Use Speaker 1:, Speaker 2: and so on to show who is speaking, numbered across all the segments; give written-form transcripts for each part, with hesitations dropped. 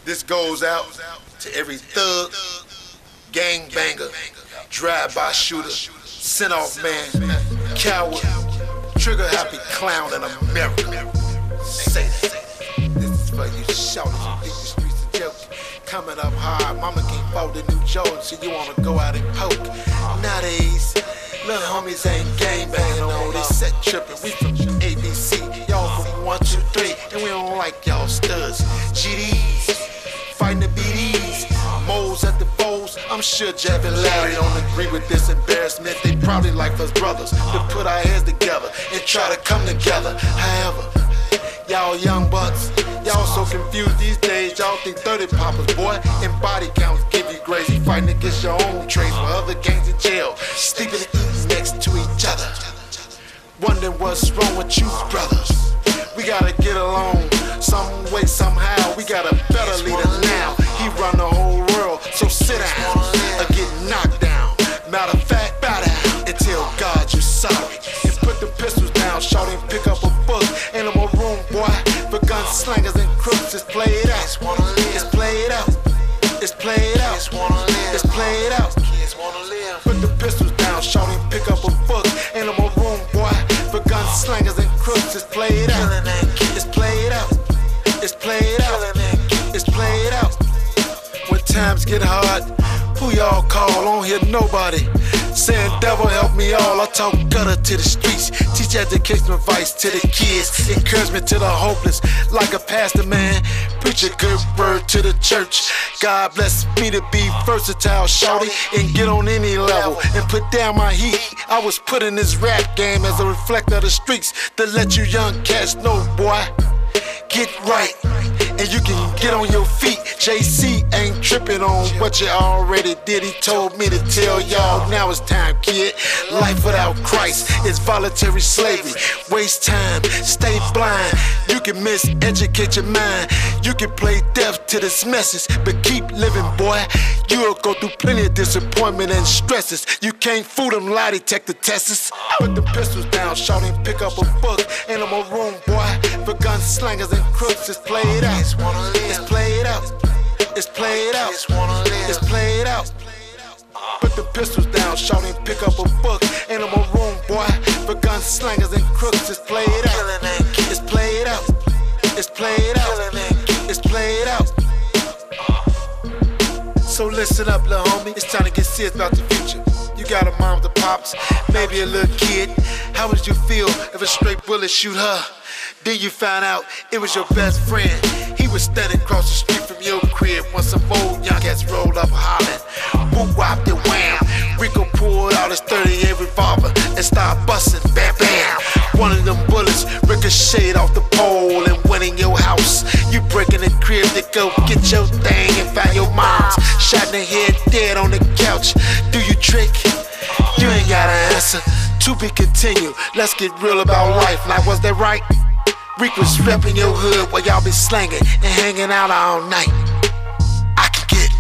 Speaker 1: This goes out to every thug, gangbanger, drive-by shooter, send-off man, coward, trigger-happy clown in America. Say that. This is for you shouters who think the streets a joke. Coming up hard, mama can't afford the new Jordan, so you wanna go out and poke. Nowadays, little homies ain't gangbanging on, they set tripping. We from ABC, y'all from 1, 2, 3, and we don't like y'all studs. GDs, fighting the BDs, moles at the foes. I'm sure Jeff and Larry don't agree with this embarrassment. They probably like us brothers to put our heads together and try to come together. However, y'all young bucks, y'all so confused these days. Y'all think 30 poppers, boy, and body counts give you grace. You fighting against your own trades while other gangs in jail, sleeping and eating next to each other. Wondering what's wrong with you brothers. We gotta get along some way, somehow. We got a better leader now. He run the whole world, so sit down or get knocked down. Matter of fact, bow down and tell God you're sorry. And put the pistols down, shout and pick up a book. Ain't no more room, boy, for gunslingers and crooks. Just play it out. Just play it out. Just play it out. Just play it out. Put the pistols down, shout and pick up a book. Ain't no more room, boy, for gunslingers and crooks. Just play it out. Just play it out. Just play it out. Just play it out. When times get hard, who y'all call? I don't hear nobody saying devil help me all. I talk gutter to the streets, teach education advice to the kids, encouragement to the hopeless, like a pastor man, preach a good word to the church. God bless me to be versatile, shawty, and get on any level and put down my heat. I was put in this rap game as a reflector of the streets to let you young cats know, boy, get right, and you can get on your feet. JC ain't tripping on what you already did. He told me to tell y'all, now it's time, kid. Life without Christ is voluntary slavery. Waste time, stay blind. You can miseducate your mind. You can play deaf to this message, but keep living, boy. You'll go through plenty of disappointment and stresses. You can't fool them lie detector testers. Put the pistols down, shout and pick up a book. Ain't no more room, boy, for gunslingers and crooks. Just play it out. Just play it out. Just play it out. Just play it out. Put the pistols down, shout and pick up a book. Ain't no more room, boy, for gunslingers and crooks. Just play it out. Just play it out. Just play it out. Just play it out. So listen up, little homie. It's time to get serious about the future. You got a mom with the pops, maybe a little kid. How would you feel if a straight bullet shoot her? Then you found out it was your best friend. He was standing across the street from your crib when some old young cats rolled up hollering. Whoop wop the wham. Rico pulled out his 38 revolver and started busting, bam bam. One of them bullets ricocheted off the pole and went in your house. You breaking the crib to go get your thing and find your mom's shot in the head dead on the couch. Do you trick? You ain't got an answer. To be continued. Let's get real about life. Like, was that right? Rick was repping your hood while y'all be slanging and hanging out all night. I can get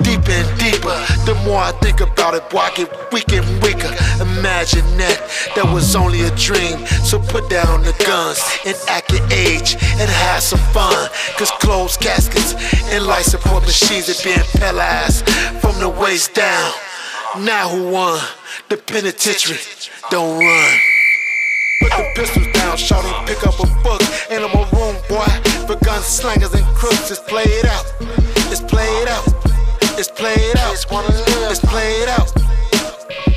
Speaker 1: deeper and deeper. The more I think about it, boy, I get weaker and weaker. Imagine that was only a dream. So put down the guns and act your age and have some fun. Cause closed caskets and life support machines are being paralyzed from the waist down. Now who won? The penitentiary. Don't run. Put the pistols down, shout and pick up a book. Ain't no more room, boy, for gunslingers and crooks. Just play it out. Just play it out. Just play it out. Just play it out.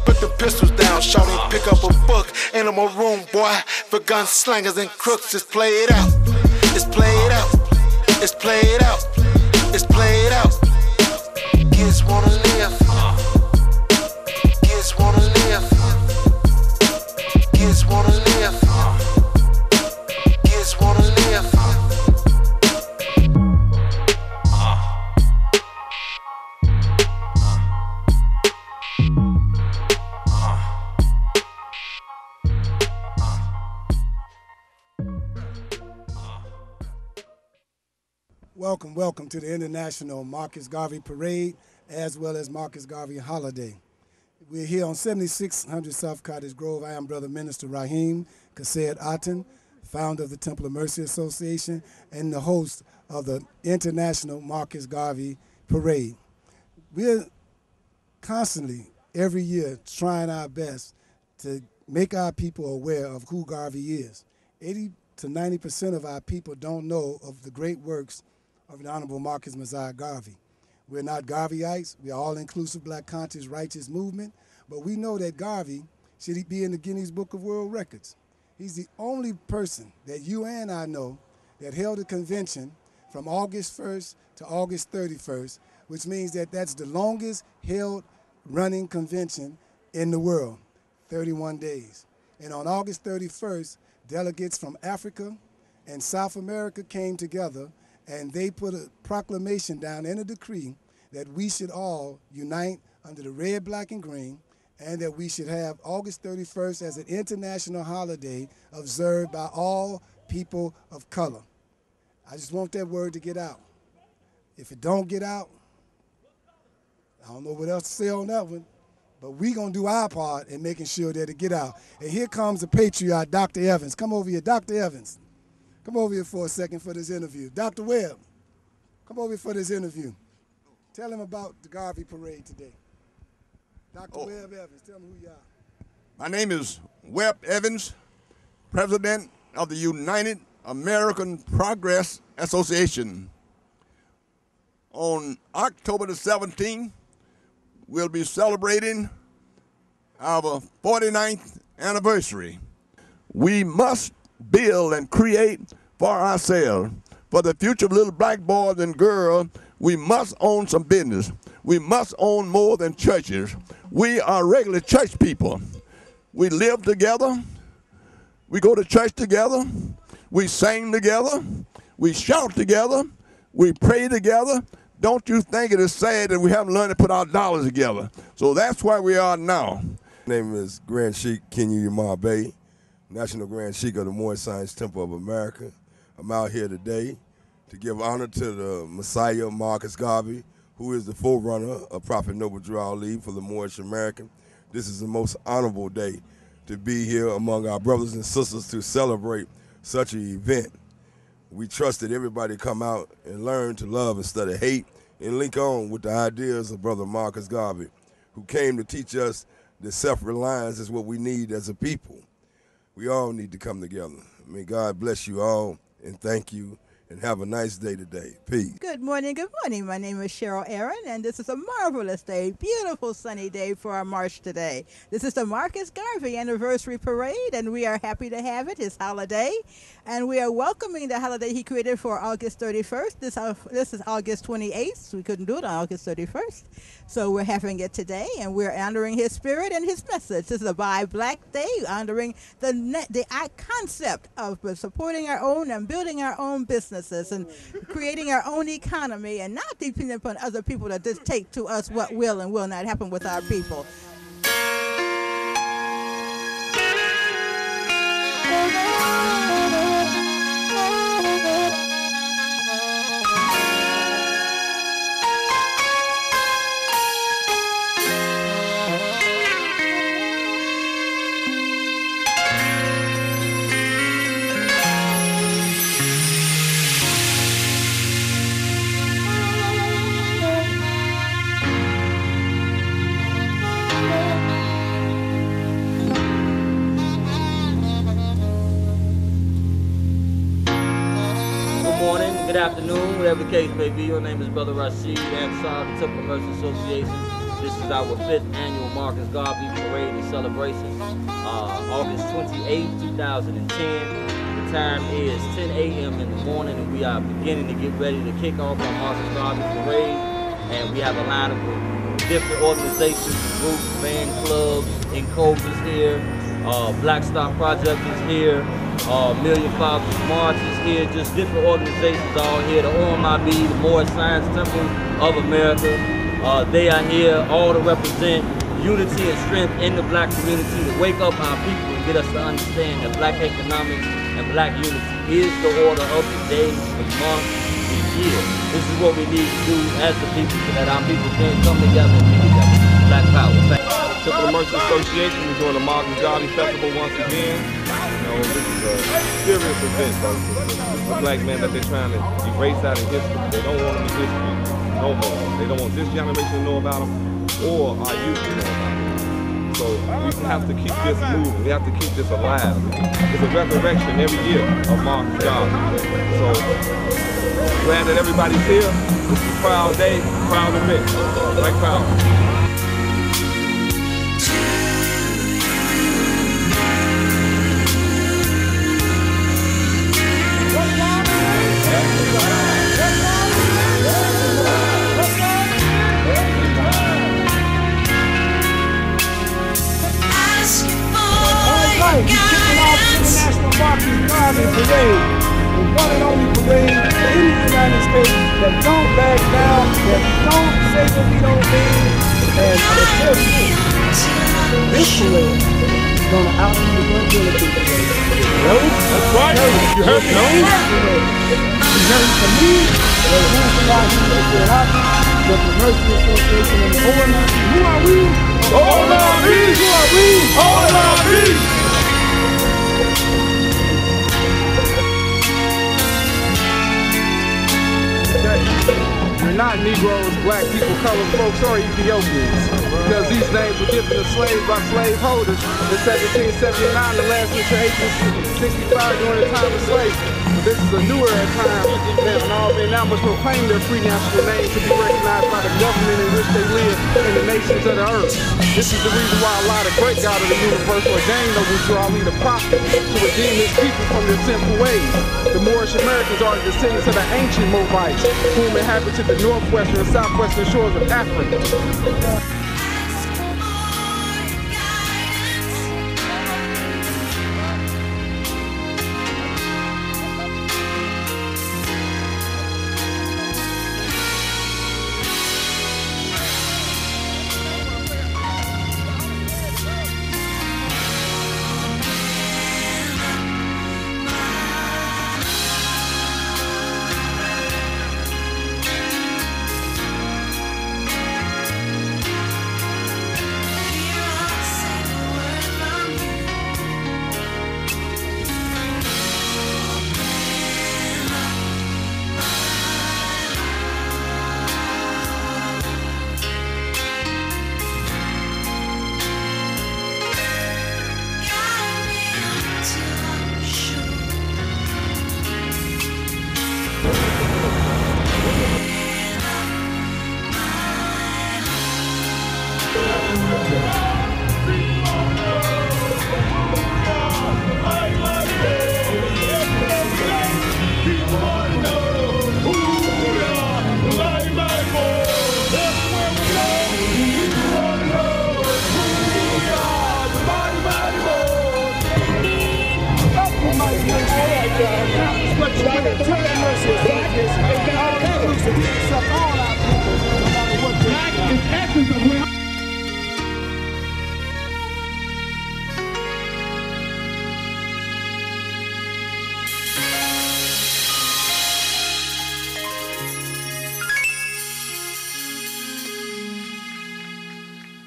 Speaker 1: Put the pistols down, shout and pick up a book. Ain't no more room, boy, for gunslingers and crooks. Just play it out. Just play it out. Just play it out. Just play it out. Kids wanna live. Kids wanna live. Kids wanna live. Kids wanna live.
Speaker 2: Welcome to the International Marcus Garvey Parade, as well as Marcus Garvey Holiday. We're here on 7600 South Cottage Grove. I am Brother Minister Raheem Kased Aten, founder of the Temple of Mercy Association and the host of the International Marcus Garvey Parade. We're constantly, every year, trying our best to make our people aware of who Garvey is. 80 to 90% of our people don't know of the great works of the Honorable Marcus Mosiah Garvey. We're not Garveyites. We're all-inclusive black conscious righteous movement, but we know that Garvey should be in the Guinness Book of World Records. He's the only person that you and I know that held a convention from August 1st to August 31st, which means that that's the longest held running convention in the world, 31 days. And on August 31st, delegates from Africa and South America came together, and they put a proclamation down in a decree that we should all unite under the red, black, and green, and that we should have August 31st as an international holiday observed by all people of color. I just want that word to get out. If it don't get out, I don't know what else to say on that one, but we gonna do our part in making sure that it get out. And here comes the patriot, Dr. Evans. Come over here, Dr. Evans. Come over here for a second for this interview. Dr. Webb, come over here for this interview. Tell him about the Garvey Parade today. Dr. Webb Evans, tell me who you are.
Speaker 3: My name is Webb Evans, President of the United American Progress Association. On October the 17th, we'll be celebrating our 49th anniversary. We must build and create for ourselves. For the future of little black boys and girls, we must own some business. We must own more than churches. We are regular church people. We live together. We go to church together. We sing together. We shout together. We pray together. Don't you think it is sad that we haven't learned to put our dollars together? So that's where we are now.
Speaker 4: My name is Grand Sheik Kenya Yamar Bey, National Grand Sheik of the Moorish Science Temple of America. I'm out here today to give honor to the Messiah Marcus Garvey, who is the forerunner of Prophet Noble Drew Ali for the Moorish American. This is the most honorable day to be here among our brothers and sisters to celebrate such an event. We trust that everybody come out and learn to love instead of hate and link on with the ideas of Brother Marcus Garvey, who came to teach us that self-reliance is what we need as a people. We all need to come together. May God bless you all, and thank you, and have a nice day today. Peace.
Speaker 5: Good morning, good morning. My name is Cheryl Aaron, and this is a marvelous day, beautiful sunny day for our march today. This is the Marcus Garvey Anniversary Parade, and we are happy to have it, his holiday. And we are welcoming the holiday he created for August 31st. This is August 28th, so we couldn't do it on August 31st. So we're having it today, and we're honoring his spirit and his message. This is a Buy Black Day, honoring the concept of supporting our own and building our own businesses and creating our own economy and not depending upon other people to dictate to us what will and will not happen with our people.
Speaker 6: Good afternoon, whatever the case may be. Your name is Brother Rashid Ansar, the Temple of Mercy Association. This is our 5th annual Marcus Garvey Parade and Celebration, August 28, 2010. The time is 10 a.m. in the morning, and we are beginning to get ready to kick off our Marcus Garvey Parade. And we have a line of different organizations, groups, fan clubs, Encoders here, Black Star Project is here, Million Fathers March is here, just different organizations all here. The OMIB, the Moorish Science Temple of America, they are here all to represent unity and strength in the black community, to wake up our people and get us to understand that black economics and black unity is the order of the day, the month, the year. This is what we need to do as the people so that our people can come together and be together. Black power.
Speaker 7: Temple of Mercy Association is doing the Marcus Garvey Festival once again. You know, this is a serious event, though. This is a black man that they're trying to erase out of history. They don't want him in history no more. They don't want this generation to know about him or our youth to know about him. So we have to keep this moving. We have to keep this alive. It's a resurrection every year of Marcus Garvey. So glad that everybody's here. It's a proud day, proud event. Like proud.
Speaker 2: We're kicking off the International Marcus Garvey Parade, the one and only parade in the United States that don't back down, that don't say what we don't mean, and I tell you this parade is going to outdo the Gun Parade.
Speaker 7: That's right. You heard me.
Speaker 2: You heard from me, the reason why he makes it happen, but the Mercy Association and the ONRB. Who are we?
Speaker 7: ONRB!
Speaker 2: Who are we?
Speaker 7: ONRB!
Speaker 8: We're not Negroes, black people, colored folks, or Ethiopians. Because these names were given to slaves by slaveholders in 1779, the last until 1865 during the time of slavery. But this is a newer time that all men now must proclaim their free national name to be recognized by the government in which they live and the nations of the earth. This is the reason why Allah, the great God of the universe, ordained Noble Ali the prophet to redeem his people from their sinful ways. The Moorish Americans are the descendants of the ancient Moabites, whom inhabited the northwestern and southwestern shores of Africa.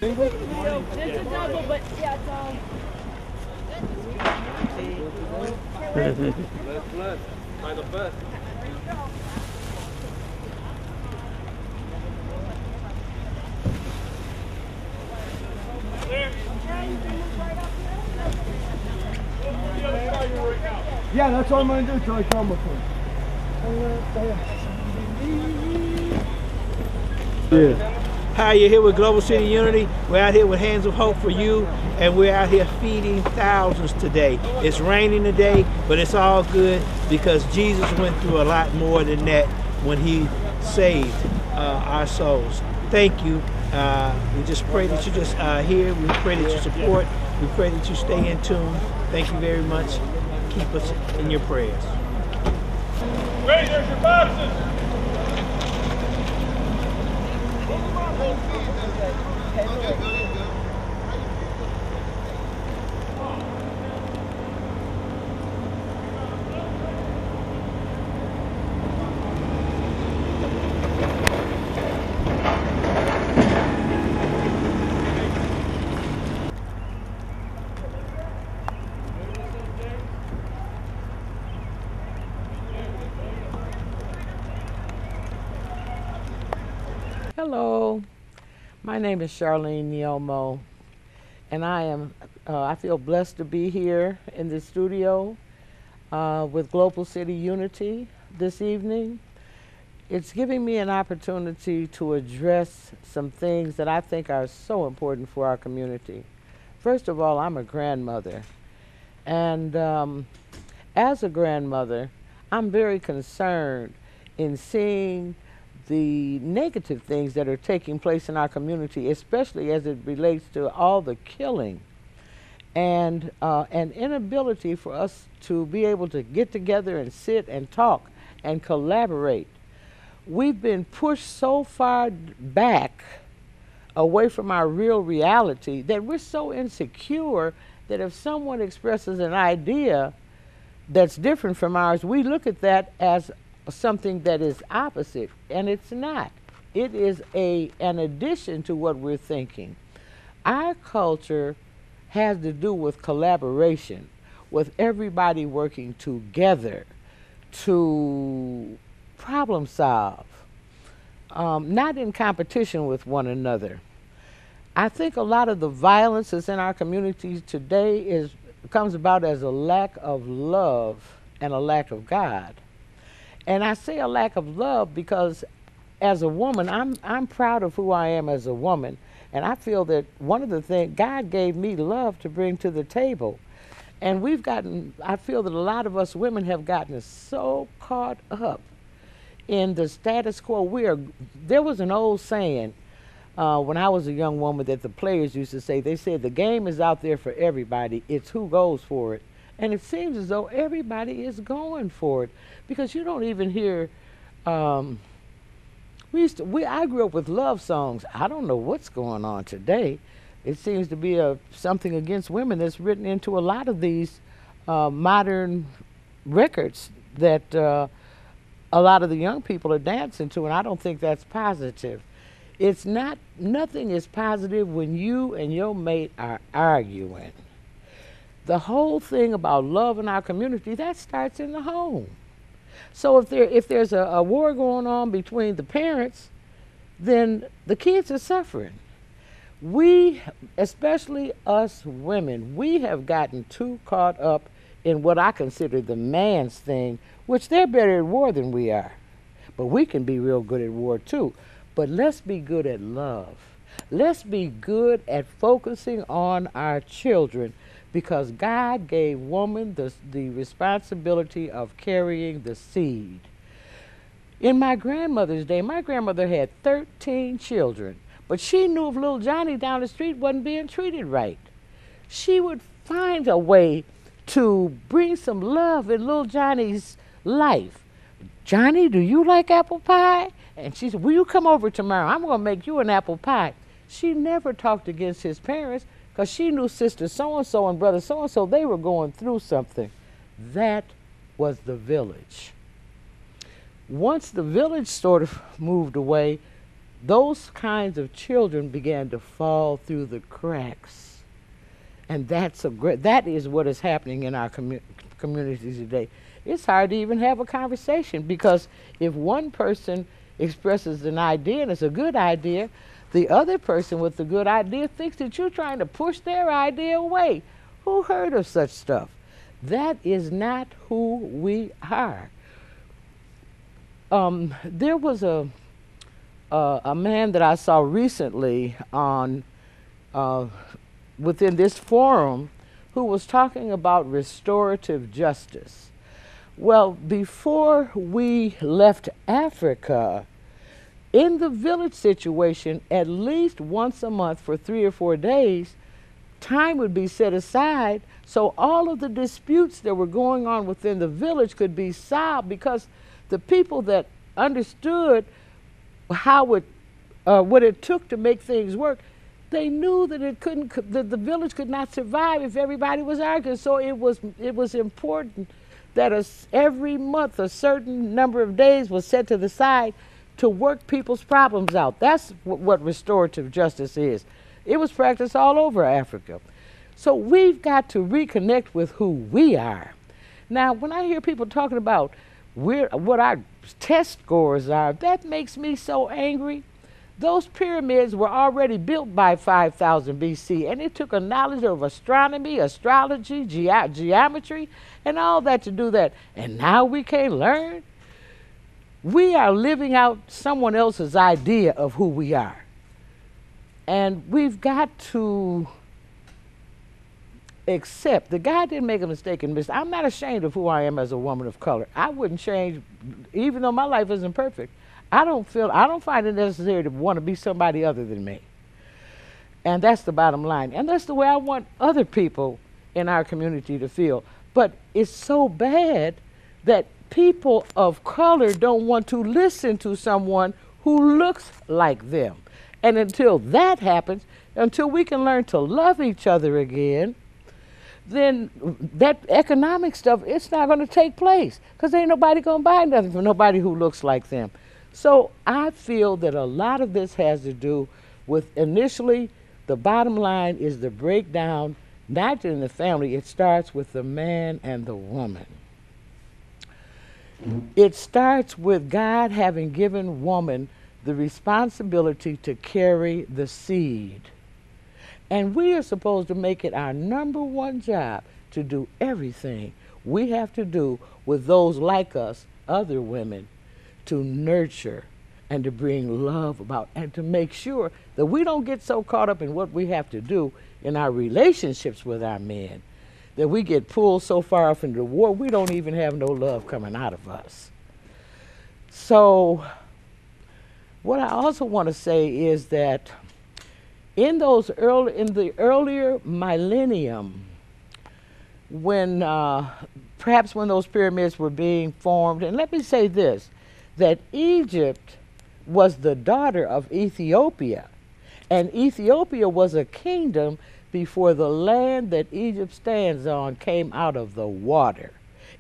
Speaker 9: It's a double, but yeah, it's
Speaker 7: Bless. By the best.
Speaker 2: Yeah, that's what I'm going to do till I come with him.
Speaker 10: Yeah. Hi, you're here with Global City Unity. We're out here with Hands of Hope for You, and we're out here feeding thousands today. It's raining today, but it's all good because Jesus went through a lot more than that when he saved our souls. Thank you. We just pray that you just here. We pray that you support. We pray that you stay in tune. Thank you very much. Keep us in your prayers.
Speaker 7: Great, there's your boxes.
Speaker 11: Hello, my name is Charlene Nyomo, and I feel blessed to be here in the studio with Global City Unity this evening. It's giving me an opportunity to address some things that I think are so important for our community. First of all, I'm a grandmother, and as a grandmother, I'm very concerned in seeing the negative things that are taking place in our community, especially as it relates to all the killing and an inability for us to be able to get together and sit and talk and collaborate. We've been pushed so far back away from our real reality that we're so insecure that if someone expresses an idea that's different from ours, we look at that as something that is opposite, and it's not. It is an addition to what we're thinking. Our culture has to do with collaboration, with everybody working together to problem solve, not in competition with one another. I think a lot of the violence that's in our communities today comes about as a lack of love and a lack of God. And I say a lack of love because as a woman, I'm proud of who I am as a woman. And I feel that one of the things, God gave me love to bring to the table. And I feel that a lot of us women have gotten so caught up in the status quo. There was an old saying when I was a young woman that the players used to say, they said the game is out there for everybody, it's who goes for it. And it seems as though everybody is going for it because you don't even hear, I grew up with love songs. I don't know what's going on today. It seems to be something against women that's written into a lot of these modern records that a lot of the young people are dancing to, and I don't think that's positive. Nothing is positive when you and your mate are arguing. The whole thing about love in our community, that starts in the home. So if there's a war going on between the parents, then the kids are suffering. We, especially us women, we have gotten too caught up in what I consider the man's thing, which they're better at war than we are. But we can be real good at war too. But let's be good at love. Let's be good at focusing on our children, because God gave woman the responsibility of carrying the seed. In my grandmother's day, my grandmother had 13 children, but she knew if little Johnny down the street wasn't being treated right, she would find a way to bring some love in little Johnny's life. Johnny, do you like apple pie? And she said, will you come over tomorrow? I'm going to make you an apple pie. She never talked against his parents, because she knew sister so-and-so and brother so-and-so, they were going through something. That was the village. Once the village sort of moved away, those kinds of children began to fall through the cracks. And that is what is happening in our communities today. It's hard to even have a conversation, because if one person expresses an idea and it's a good idea, the other person with the good idea thinks that you're trying to push their idea away. Who heard of such stuff? That is not who we are. There was a man that I saw recently on within this forum who was talking about restorative justice. Well, before we left Africa, in the village situation, at least once a month for 3 or 4 days, time would be set aside so all of the disputes that were going on within the village could be solved, because the people that understood what it took to make things work, they knew that that the village could not survive if everybody was arguing. So it was important that every month a certain number of days was set to the side to work people's problems out. That's what restorative justice is. It was practiced all over Africa. So we've got to reconnect with who we are. Now, when I hear people talking about what our test scores are, that makes me so angry. Those pyramids were already built by 5000 BC, and it took a knowledge of astronomy, astrology, geometry, and all that to do that. And now we can't learn? We are living out someone else's idea of who we are. And we've got to accept that God didn't make a mistake in this. I'm not ashamed of who I am as a woman of color. I wouldn't change, even though my life isn't perfect. I don't find it necessary to want to be somebody other than me. And that's the bottom line. And that's the way I want other people in our community to feel. But it's so bad that people of color don't want to listen to someone who looks like them. And until that happens, until we can learn to love each other again, then that economic stuff, it's not going to take place, because ain't nobody going to buy nothing from nobody who looks like them. So I feel that a lot of this has to do with, initially, the bottom line is the breakdown, not just in the family, it starts with the man and the woman. It starts with God having given woman the responsibility to carry the seed. And we are supposed to make it our #1 job to do everything we have to do with those like us, other women, to nurture and to bring love about, and to make sure that we don't get so caught up in what we have to do in our relationships with our men, that we get pulled so far off into the war, we don't even have no love coming out of us. So what I also want to say is that in the earlier millennium, when perhaps when those pyramids were being formed, and let me say this, that Egypt was the daughter of Ethiopia, and Ethiopia was a kingdom before the land that Egypt stands on came out of the water.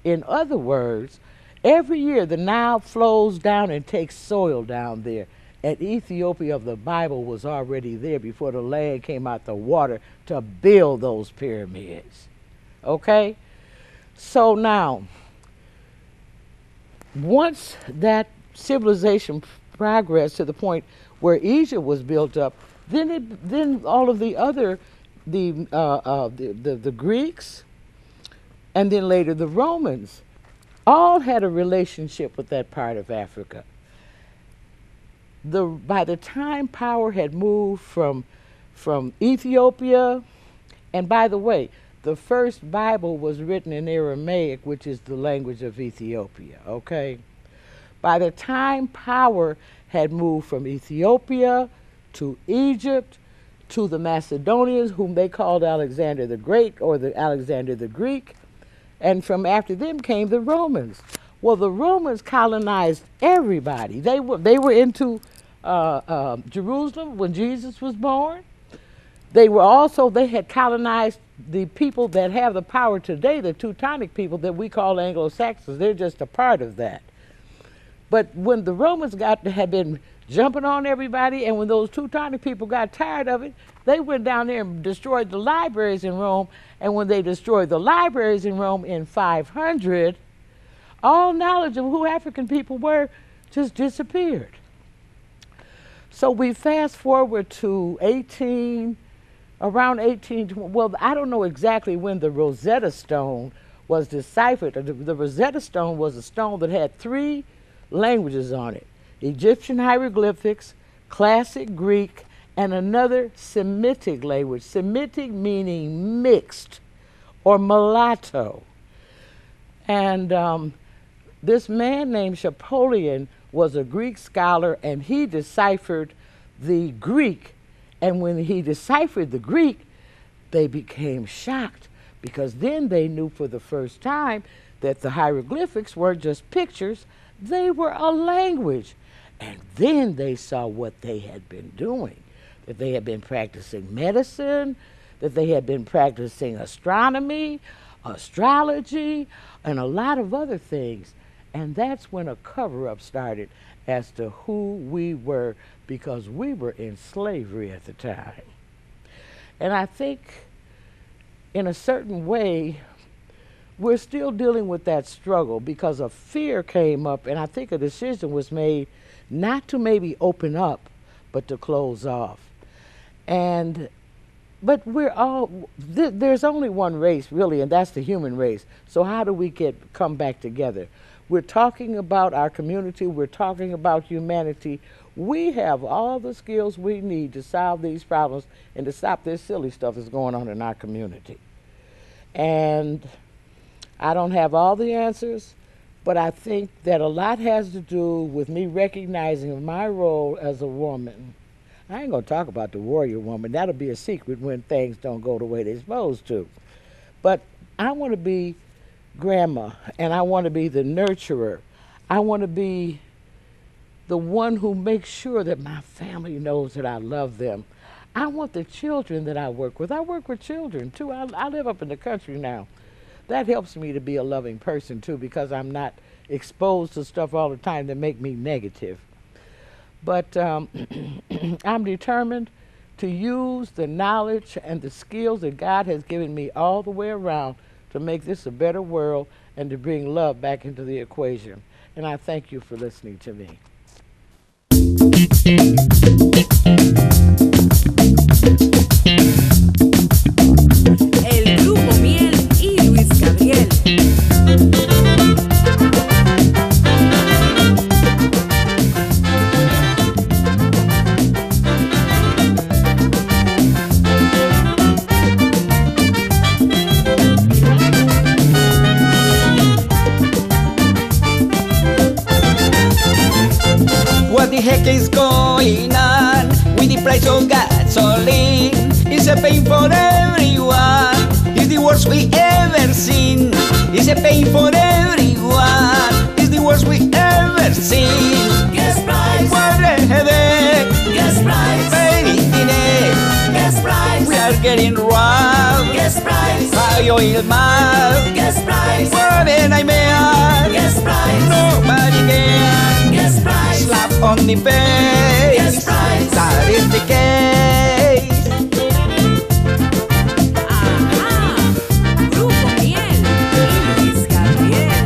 Speaker 11: In other words, every year the Nile flows down and takes soil down there, and Ethiopia of the Bible was already there before the land came out the water to build those pyramids. Okay? So now, once that civilization progressed to the point where Egypt was built up, then all of the other, the Greeks, and then later the Romans, all had a relationship with that part of Africa. By the time power had moved from Ethiopia, and by the way, the first Bible was written in Aramaic, which is the language of Ethiopia, okay? By the time power had moved from Ethiopia to Egypt to the Macedonians, whom they called Alexander the Great, or the Alexander the Greek, and from after them came the Romans. Well, the Romans colonized everybody. They were into Jerusalem when Jesus was born. They had colonized the people that have the power today, the Teutonic people that we call Anglo-Saxons. They're just a part of that. But when the Romans had been jumping on everybody, and when those Teutonic people got tired of it, they went down there and destroyed the libraries in Rome. And when they destroyed the libraries in Rome in 500, all knowledge of who African people were just disappeared. So we fast forward to around 18, well, I don't know exactly when the Rosetta Stone was deciphered. The Rosetta Stone was a stone that had 3 languages on it: Egyptian hieroglyphics, classic Greek, and another Semitic language. Semitic meaning mixed or mulatto. And this man named Chapolian was a Greek scholar, and he deciphered the Greek. And when he deciphered the Greek, they became shocked, because then they knew for the first time that the hieroglyphics weren't just pictures, they were a language. And then they saw what they had been doing, that they had been practicing medicine, that they had been practicing astronomy, astrology, and a lot of other things. And that's when a cover-up started as to who we were, because we were in slavery at the time. And I think, in a certain way, we're still dealing with that struggle, because a fear came up, and I think a decision was made not to maybe open up, but to close off. But we're all, there's only one race really, and that's the human race. So how do we come back together? We're talking about our community, we're talking about humanity. We have all the skills we need to solve these problems and to stop this silly stuff that's going on in our community. And I don't have all the answers, but I think that a lot has to do with me recognizing my role as a woman. I ain't gonna talk about the warrior woman. That'll be a secret when things don't go the way they're supposed to. But I want to be grandma, and I want to be the nurturer. I want to be the one who makes sure that my family knows that I love them. I want the children that I work with. I work with children too. I live up in the country now. That helps me to be a loving person too, because I'm not exposed to stuff all the time that make me negative. But I'm determined to use the knowledge and the skills that God has given me all the way around to make this a better world and to bring love back into the equation. And I thank you for listening to me.
Speaker 12: El Grupo Miel y Luis Gabriel.
Speaker 13: What the heck is going on with the price of gasoline? It's a pain for everyone. It's the worst we ever seen. It's a pain for everyone. It's the worst we ever seen.
Speaker 12: Gas price.
Speaker 13: What a headache.
Speaker 12: Gas price.
Speaker 13: Gas price. We are getting robbed.
Speaker 12: Gas price.
Speaker 13: By oil mal.
Speaker 12: Gas price.
Speaker 13: What a nightmare.
Speaker 12: Gas price.
Speaker 13: Nobody can.
Speaker 12: Gas price.
Speaker 13: Slap on the face.
Speaker 12: Gas price.
Speaker 13: That is the case.
Speaker 12: Ajá. Grupo Miel y Luis Gabriel.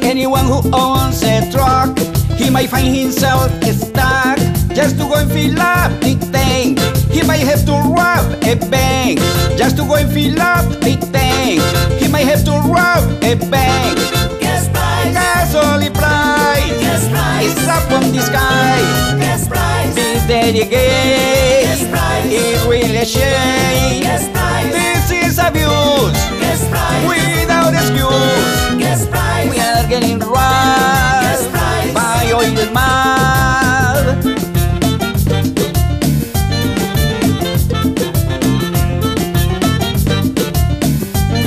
Speaker 13: Anyone who owns a truck, he might find himself stuck just to go and fill up the tank. He might have to rob a bank just to go and fill up the tank. He might have to rob a bank.
Speaker 12: Gas price.
Speaker 13: Gasoline price.
Speaker 12: Gas price.
Speaker 13: It's up on the sky.
Speaker 12: Gas price.
Speaker 13: Be there again.
Speaker 12: Gas price.
Speaker 13: It really a shame.
Speaker 12: Gas price.
Speaker 13: This is abuse.
Speaker 12: Gas price.
Speaker 13: Without excuse.
Speaker 12: Gas price.
Speaker 13: We are getting robbed.
Speaker 12: Gas price.
Speaker 13: By oil mal.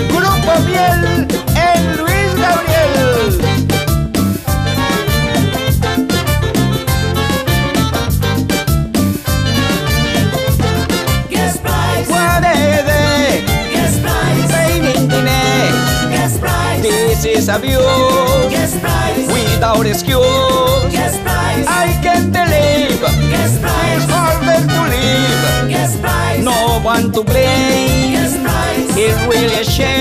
Speaker 13: Grupo Miel, el Luis Gabriel.
Speaker 12: Gas price.
Speaker 13: What a day.
Speaker 12: Gas price.
Speaker 13: Pain in the neck.
Speaker 12: Gas price.
Speaker 13: This is abuse.
Speaker 12: Gas price.
Speaker 13: Without excuse.
Speaker 12: Gas price.
Speaker 13: I can't believe
Speaker 12: Gas price.
Speaker 13: it's harder to live.
Speaker 12: Gas price.
Speaker 13: No one to blame.
Speaker 12: Gas price.
Speaker 13: It's really a shame.